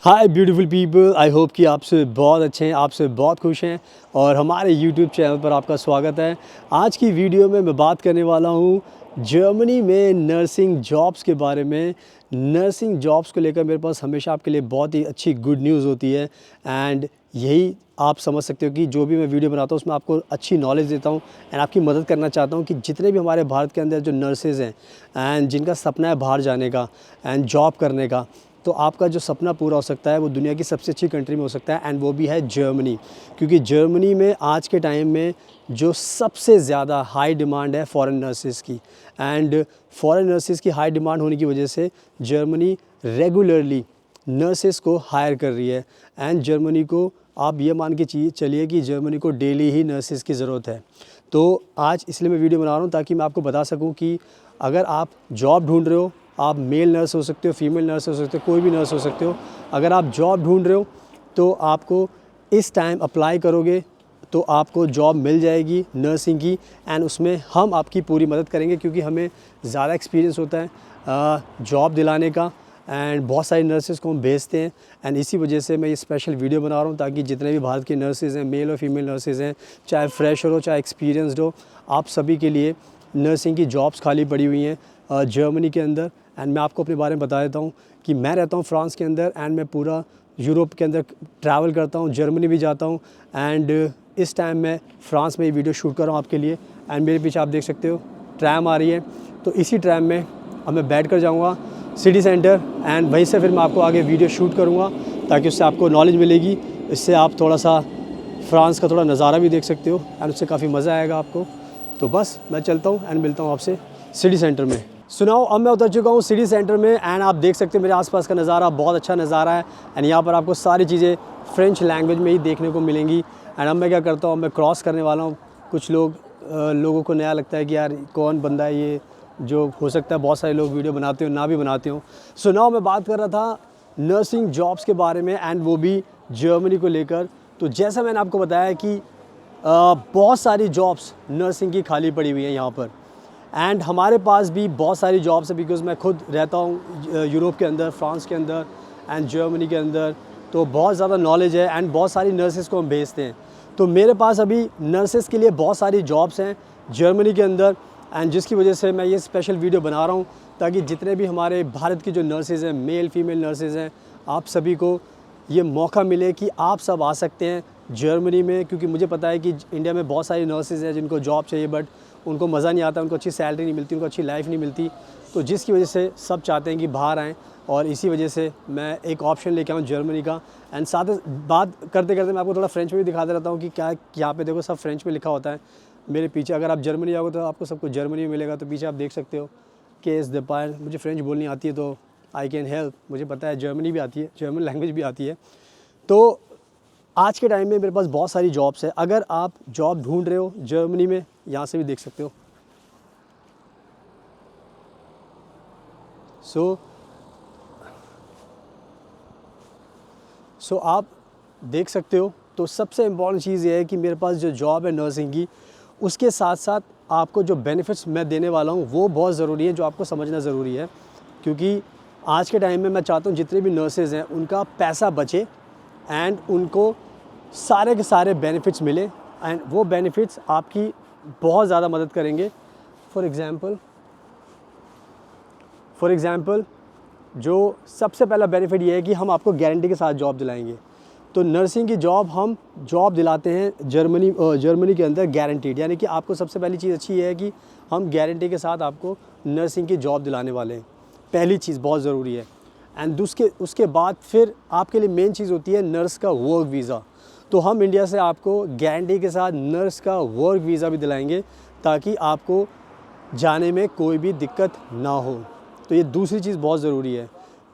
Hi beautiful people, I hope कि आपसे बहुत अच्छे हैं, आपसे बहुत खुश हैं और हमारे यूट्यूब चैनल पर आपका स्वागत है। आज की वीडियो में मैं बात करने वाला हूँ जर्मनी में नर्सिंग जॉब्स के बारे में। नर्सिंग जॉब्स को लेकर मेरे पास हमेशा आपके लिए बहुत ही अच्छी गुड न्यूज़ होती है एंड यही आप समझ सकते हो कि जो भी मैं वीडियो बनाता हूँ उसमें आपको अच्छी नॉलेज देता हूँ एंड आपकी मदद करना चाहता हूँ कि जितने भी हमारे भारत के अंदर जो नर्सेज़ हैं एंड जिनका सपना है बाहर जाने का एंड जॉब करने का, तो आपका जो सपना पूरा हो सकता है वो दुनिया की सबसे अच्छी कंट्री में हो सकता है एंड वो भी है जर्मनी। क्योंकि जर्मनी में आज के टाइम में जो सबसे ज़्यादा हाई डिमांड है फॉरेन नर्सेज़ की एंड फॉरेन नर्सेज़ की हाई डिमांड होने की वजह से जर्मनी रेगुलरली नर्सेज़ को हायर कर रही है एंड जर्मनी को आप ये मान के चलिए कि जर्मनी को डेली ही नर्सेज़ की ज़रूरत है। तो आज इसलिए मैं वीडियो बना रहा हूँ ताकि मैं आपको बता सकूँ कि अगर आप जॉब ढूंढ रहे हो, आप मेल नर्स हो सकते हो, फीमेल नर्स हो सकते हो, कोई भी नर्स हो सकते हो, अगर आप जॉब ढूंढ रहे हो तो आपको इस टाइम अप्लाई करोगे तो आपको जॉब मिल जाएगी नर्सिंग की एंड उसमें हम आपकी पूरी मदद करेंगे क्योंकि हमें ज़्यादा एक्सपीरियंस होता है जॉब दिलाने का एंड बहुत सारी नर्सेज़ को हम भेजते हैं एंड इसी वजह से मैं ये स्पेशल वीडियो बना रहा हूँ ताकि जितने भी भारत के नर्सेज़ हैं, मेल और फीमेल नर्सेज़ हैं, चाहे फ्रेशर हो चाहे एक्सपीरियंसड हो, आप सभी के लिए नर्सिंग की जॉब्स खाली पड़ी हुई हैं जर्मनी के अंदर। एंड मैं आपको अपने बारे में बता देता हूँ कि मैं रहता हूँ फ्रांस के अंदर एंड मैं पूरा यूरोप के अंदर ट्रैवल करता हूँ, जर्मनी भी जाता हूँ एंड इस टाइम मैं फ्रांस में ये वीडियो शूट कर रहा हूँ आपके लिए। एंड मेरे पीछे आप देख सकते हो ट्रैम आ रही है, तो इसी ट्रैम में अब मैं बैठ कर जाऊँगा सिटी सेंटर एंड वहीं से फिर मैं आपको आगे वीडियो शूट करूँगा ताकि उससे आपको नॉलेज मिलेगी, इससे आप थोड़ा सा फ्रांस का थोड़ा नज़ारा भी देख सकते हो एंड उससे काफ़ी मज़ा आएगा आपको। तो बस मैं चलता हूँ एंड मिलता हूँ आपसे सिटी सेंटर में। सुनाओ, अब मैं उतर चुका हूँ सिटी सेंटर में एंड आप देख सकते हैं मेरे आसपास का नज़ारा बहुत अच्छा नज़ारा है एंड यहाँ पर आपको सारी चीज़ें फ्रेंच लैंग्वेज में ही देखने को मिलेंगी। एंड अब मैं क्या करता हूँ, मैं क्रॉस करने वाला हूँ। कुछ लोगों को नया लगता है कि यार कौन बंदा है ये, जो हो सकता है बहुत सारे लोग वीडियो बनाते हो ना भी बनाते हो। सुनाओ, मैं बात कर रहा था नर्सिंग जॉब्स के बारे में एंड वो भी जर्मनी को लेकर। तो जैसा मैंने आपको बताया कि बहुत सारी जॉब्स नर्सिंग की खाली पड़ी हुई हैं यहाँ पर एंड हमारे पास भी बहुत सारी जॉब्स है बिकॉज़ मैं खुद रहता हूँ यूरोप के अंदर, फ्रांस के अंदर एंड जर्मनी के अंदर, तो बहुत ज़्यादा नॉलेज है एंड बहुत सारी नर्सेज़ को हम भेजते हैं। तो मेरे पास अभी नर्सेज़ के लिए बहुत सारी जॉब्स हैं जर्मनी के अंदर एंड जिसकी वजह से मैं ये स्पेशल वीडियो बना रहा हूँ ताकि जितने भी हमारे भारत की जो नर्सेज़ हैं, मेल फीमेल नर्सेज़ हैं, आप सभी को ये मौका मिले कि आप सब आ सकते हैं जर्मनी में। क्योंकि मुझे पता है कि इंडिया में बहुत सारी नर्सेज़ हैं जिनको जॉब चाहिए बट उनको मज़ा नहीं आता, उनको अच्छी सैलरी नहीं मिलती, उनको अच्छी लाइफ नहीं मिलती, तो जिसकी वजह से सब चाहते हैं कि बाहर आएँ और इसी वजह से मैं एक ऑप्शन लेके आऊँ जर्मनी का। एंड साथ बात करते करते मैं आपको थोड़ा फ्रेंच में भी दिखा दे रहता हूँ कि क्या यहाँ पे देखो सब फ्रेंच में लिखा होता है मेरे पीछे। अगर आप जर्मनी जाओगे तो आपको सब कुछ जर्मनी में मिलेगा। तो पीछे आप देख सकते हो केस द पायर। मुझे फ्रेंच बोलनी आती है तो आई कैन हेल्प, मुझे पता है जर्मनी भी आती है, जर्मन लैंग्वेज भी आती है। तो आज के टाइम में मेरे पास बहुत सारी जॉब्स है। अगर आप जॉब ढूंढ रहे हो जर्मनी में, यहाँ से भी देख सकते हो। सो आप देख सकते हो। तो सबसे इम्पॉर्टेंट चीज़ ये है कि मेरे पास जो जॉब है नर्सिंग की, उसके साथ साथ आपको जो बेनिफिट्स मैं देने वाला हूँ वो बहुत ज़रूरी है, जो आपको समझना ज़रूरी है। क्योंकि आज के टाइम में मैं चाहता हूँ जितने भी नर्सेज़ हैं उनका पैसा बचे एंड उनको सारे के सारे बेनिफिट्स मिले एंड वो बेनिफिट्स आपकी बहुत ज़्यादा मदद करेंगे। फॉर एग्ज़ाम्पल जो सबसे पहला बेनिफिट ये है कि हम आपको गारंटी के साथ जॉब दिलाएंगे। तो नर्सिंग की जॉब हम जॉब दिलाते हैं जर्मनी के अंदर गारंटीड, यानी कि आपको सबसे पहली चीज़ अच्छी ये है कि हम गारंटी के साथ आपको नर्सिंग की जॉब दिलाने वाले हैं। पहली चीज़ बहुत ज़रूरी है। एंड उसके बाद फिर आपके लिए मेन चीज़ होती है नर्स का वर्क वीज़ा। तो हम इंडिया से आपको गारंटी के साथ नर्स का वर्क वीज़ा भी दिलाएंगे ताकि आपको जाने में कोई भी दिक्कत ना हो। तो ये दूसरी चीज़ बहुत ज़रूरी है।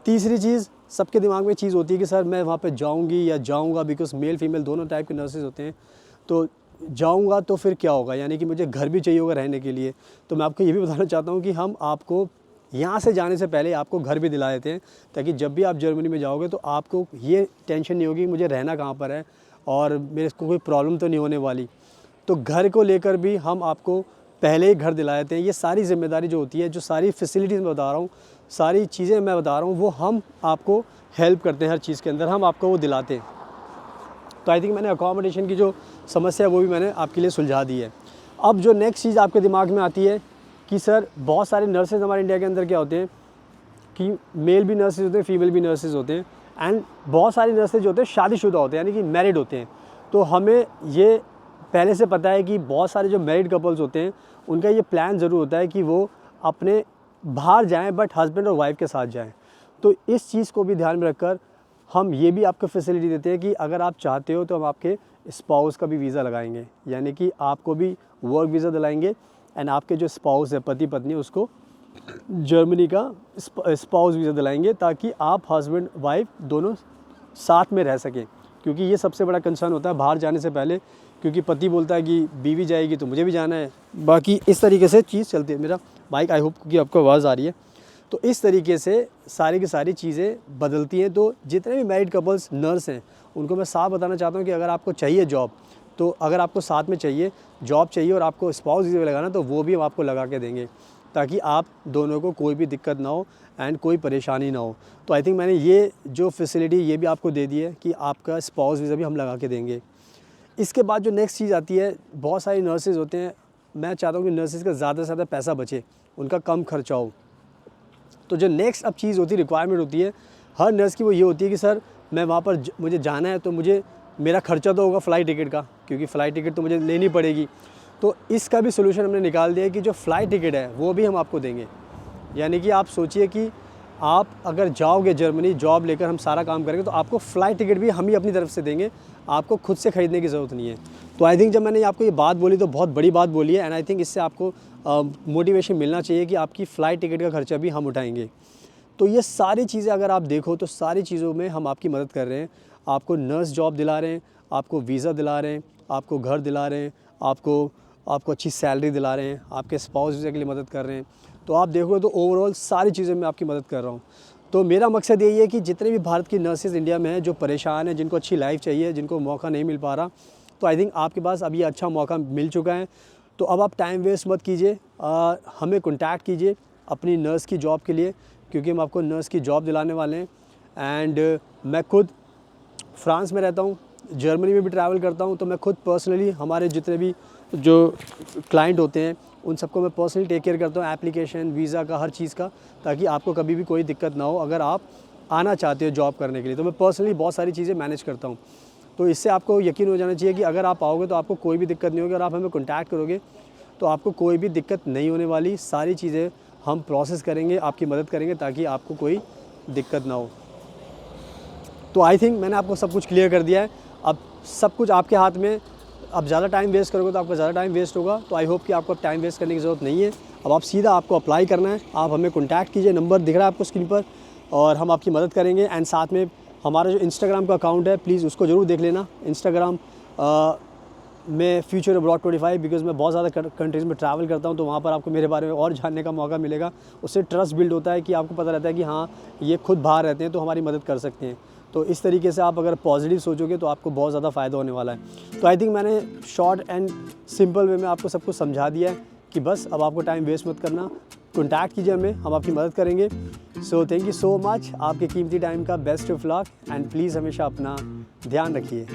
तीसरी चीज़, सबके दिमाग में चीज़ होती है कि सर मैं वहाँ पे जाऊँगी या जाऊँगा, बिकॉज़ मेल फीमेल दोनों टाइप के नर्सेज़ होते हैं, तो जाऊँगा तो फिर क्या होगा, यानी कि मुझे घर भी चाहिए होगा रहने के लिए। तो मैं आपको ये भी बताना चाहता हूँ कि हम आपको यहाँ से जाने से पहले आपको घर भी दिला देते हैं, ताकि जब भी आप जर्मनी में जाओगे तो आपको ये टेंशन नहीं होगी कि मुझे रहना कहाँ पर है और मेरे को कोई प्रॉब्लम तो नहीं होने वाली। तो घर को लेकर भी हम आपको पहले ही घर दिला देते हैं। ये सारी ज़िम्मेदारी जो होती है, जो सारी फैसिलिटीज़ मैं बता रहा हूँ, सारी चीज़ें मैं बता रहा हूँ, वो हम आपको हेल्प करते हैं हर चीज़ के अंदर, हम आपको वो दिलाते हैं। तो आई थिंक मैंने अकोमोडेशन की जो समस्या है वो भी मैंने आपके लिए सुलझा दी है। अब जो नेक्स्ट चीज़ आपके दिमाग में आती है कि सर बहुत सारे नर्सेज़ हमारे इंडिया के अंदर क्या होते हैं कि मेल भी नर्सेज़ होते हैं, फीमेल भी नर्सेज़ होते हैं, एंड बहुत सारी नर्सेज़ जो होते हैं शादीशुदा होते हैं, यानी कि मैरिड होते हैं। तो हमें ये पहले से पता है कि बहुत सारे जो मैरिड कपल्स होते हैं उनका ये प्लान ज़रूर होता है कि वो अपने बाहर जाएँ, बट हस्बैंड और वाइफ के साथ जाएँ। तो इस चीज़ को भी ध्यान में रखकर हम ये भी आपको फैसिलिटी देते हैं कि अगर आप चाहते हो तो हम आपके स्पाउस का भी वीज़ा लगाएंगे, यानी कि आपको भी वर्क वीज़ा दिलाएंगे, एंड आपके जो स्पाउस है, पति पत्नी, उसको जर्मनी का स्पाउस वीज़ा दिलाएंगे, ताकि आप हस्बैंड वाइफ दोनों साथ में रह सकें। क्योंकि ये सबसे बड़ा कंसर्न होता है बाहर जाने से पहले, क्योंकि पति बोलता है कि बीवी जाएगी तो मुझे भी जाना है। बाकी इस तरीके से चीज़ चलती है। मेरा बाइक, आई होप कि आपको आवाज़ आ रही है। तो इस तरीके से सारी की सारी चीज़ें बदलती हैं। तो जितने भी मैरिड कपल्स नर्स हैं उनको मैं साफ बताना चाहता हूँ कि अगर आपको चाहिए जॉब, तो अगर आपको साथ में चाहिए जॉब चाहिए और आपको स्पाउस वीज़ा लगाना, तो वो भी हम आपको लगा के देंगे, ताकि आप दोनों को कोई भी दिक्कत ना हो एंड कोई परेशानी ना हो। तो आई थिंक मैंने ये जो फैसिलिटी ये भी आपको दे दी है कि आपका स्पाउस वीज़ा भी हम लगा के देंगे। इसके बाद जो नेक्स्ट चीज़ आती है, बहुत सारी नर्सेज़ होते हैं, मैं चाहता हूँ कि नर्सेज़ का ज़्यादा से ज़्यादा पैसा बचे, उनका कम खर्चा हो। तो जो नेक्स्ट अब चीज़ होती है, रिक्वायरमेंट होती है हर नर्स की, वो ये होती है कि सर मैं वहाँ पर मुझे जाना है, तो मुझे मेरा खर्चा तो होगा फ़्लाइट टिकट का, क्योंकि फ़्लाइट टिकट तो मुझे लेनी पड़ेगी। तो इसका भी सोल्यूशन हमने निकाल दिया है कि जो फ़्लाइट टिकट है वो भी हम आपको देंगे। यानी कि आप सोचिए कि आप अगर जाओगे जर्मनी जॉब लेकर, हम सारा काम करेंगे, तो आपको फ़्लाइट टिकट भी हम ही अपनी तरफ से देंगे, आपको खुद से ख़रीदने की ज़रूरत नहीं है। तो आई थिंक जब मैंने आपको ये बात बोली तो बहुत बड़ी बात बोली है, एंड आई थिंक इससे आपको मोटिवेशन मिलना चाहिए कि आपकी फ़्लाइट टिकट का खर्चा भी हम उठाएंगे। तो ये सारी चीज़ें अगर आप देखो तो सारी चीज़ों में हम आपकी मदद कर रहे हैं। आपको नर्स जॉब दिला रहे हैं, आपको वीज़ा दिला रहे हैं, आपको घर दिला रहे हैं, आपको अच्छी सैलरी दिला रहे हैं, आपके स्पाउस वीज़ा के लिए मदद कर रहे हैं। तो आप देखोगे तो ओवरऑल सारी चीज़ें मैं आपकी मदद कर रहा हूँ। तो मेरा मकसद यही है कि जितने भी भारत की नर्सेज़ इंडिया में हैं, जो परेशान हैं, जिनको अच्छी लाइफ चाहिए, जिनको मौका नहीं मिल पा रहा, तो आई थिंक आपके पास अब ये अच्छा मौका मिल चुका है। तो अब आप टाइम वेस्ट मत कीजिए, हमें कॉन्टैक्ट कीजिए अपनी नर्स की जॉब के लिए, क्योंकि हम आपको नर्स की जॉब दिलाने वाले हैं। एंड मैं खुद फ्रांस में रहता हूँ, जर्मनी में भी ट्रैवल करता हूँ, तो मैं खुद पर्सनली हमारे जितने भी जो क्लाइंट होते हैं उन सबको मैं पर्सनली टेक केयर करता हूँ, एप्लीकेशन, वीज़ा का, हर चीज़ का, ताकि आपको कभी भी कोई दिक्कत ना हो अगर आप आना चाहते हो जॉब करने के लिए। तो मैं पर्सनली बहुत सारी चीज़ें मैनेज करता हूँ। तो इससे आपको यकीन हो जाना चाहिए कि अगर आप आओगे तो आपको कोई भी दिक्कत नहीं होगी, और आप हमें कॉन्टैक्ट करोगे तो आपको कोई भी दिक्कत नहीं होने वाली। सारी चीज़ें हम प्रोसेस करेंगे, आपकी मदद करेंगे, ताकि आपको कोई दिक्कत ना हो। तो आई थिंक मैंने आपको सब कुछ क्लियर कर दिया है। अब सब कुछ आपके हाथ में। अब ज़्यादा टाइम वेस्ट करोगे तो आपका ज़्यादा टाइम वेस्ट होगा। तो आई होप कि आपको अब टाइम वेस्ट करने की ज़रूरत नहीं है। अब आप सीधा आपको अप्लाई करना है, आप हमें कॉन्टैक्ट कीजिए, नंबर दिख रहा है आपको स्क्रीन पर, और हम आपकी मदद करेंगे। एंड साथ में हमारा जो इंस्टाग्राम का अकाउंट है, प्लीज़ उसको ज़रूर देख लेना। इंस्टाग्राम में फ्यूचर अब्रॉड 25, बिकॉज़ मैं बहुत ज़्यादा कंट्रीज़ में ट्रैवल करता हूँ, तो वहाँ पर आपको मेरे बारे में और जानने का मौका मिलेगा। उससे ट्रस्ट बिल्ड होता है कि आपको पता रहता है कि हाँ, ये खुद बाहर रहते हैं तो हमारी मदद कर सकते हैं। तो इस तरीके से आप अगर पॉजिटिव सोचोगे तो आपको बहुत ज़्यादा फ़ायदा होने वाला है। तो आई थिंक मैंने शॉर्ट एंड सिंपल वे में आपको सब कुछ समझा दिया है कि बस अब आपको टाइम वेस्ट मत करना, कॉन्टैक्ट कीजिए हमें, हम आपकी मदद करेंगे। So thank you so much, आपके कीमती टाइम का best of luck, and please हमेशा अपना ध्यान रखिए।